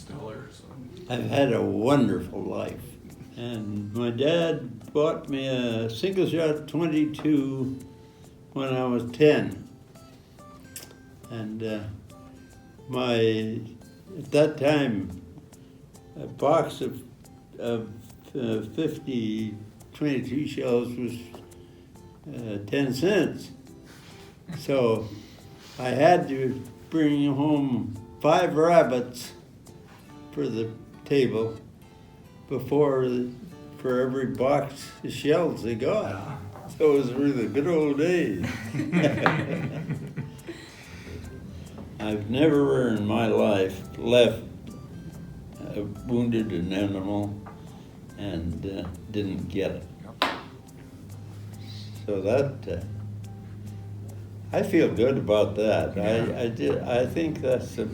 installer, so. I've had a wonderful life. And my dad bought me a single-shot .22 when I was 10. And at that time, a box of 50 .22 shells was 10 cents. So I had to bring home 5 rabbits for the table for every box of shells they got. So it was really good old days. I've never in my life wounded an animal and didn't get it. So that I feel good about that. Yeah. I think that's the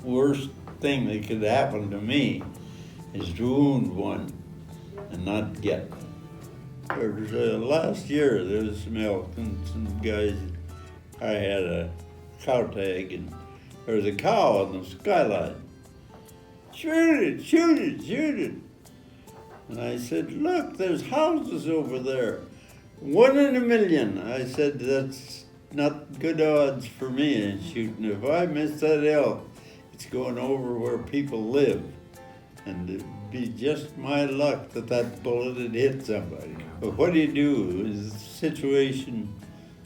worst thing that could happen to me is to wound one and not get it. Last year there was some elk and some guys. I had a cow tag and there was a cow on the skyline. Shoot it, shoot it, shoot it. And I said, look, there's houses over there. 1 in a million. I said, that's not good odds for me in shooting. If I miss that elk, it's going over where people live. And it'd be just my luck that bullet had hit somebody. But what do you do in a situation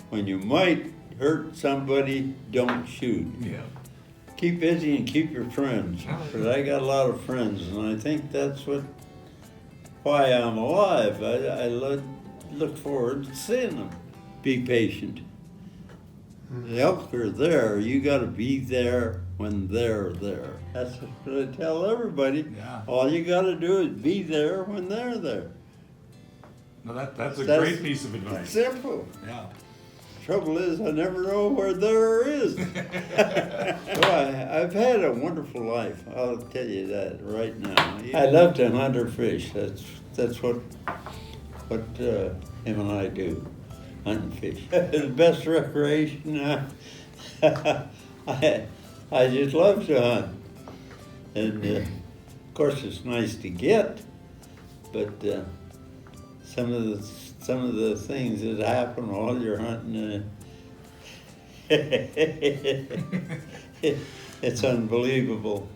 when you might hurt somebody, don't shoot. Yeah. Keep busy and keep your friends. But I got a lot of friends, and I think that's why I'm alive. I look forward to seeing them. Be patient. The elk are there. You got to be there when they're there. That's what I tell everybody. Yeah. All you got to do is be there when they're there. No, that's a great piece of advice. Simple. Yeah. Trouble is, I never know where there is. I've had a wonderful life. I'll tell you that right now. I love to hunt or fish. That's what him and I do. Hunt and fish. The best recreation. I just love to hunt, and of course it's nice to get, but some of the things that happen while you're hunting, it's unbelievable.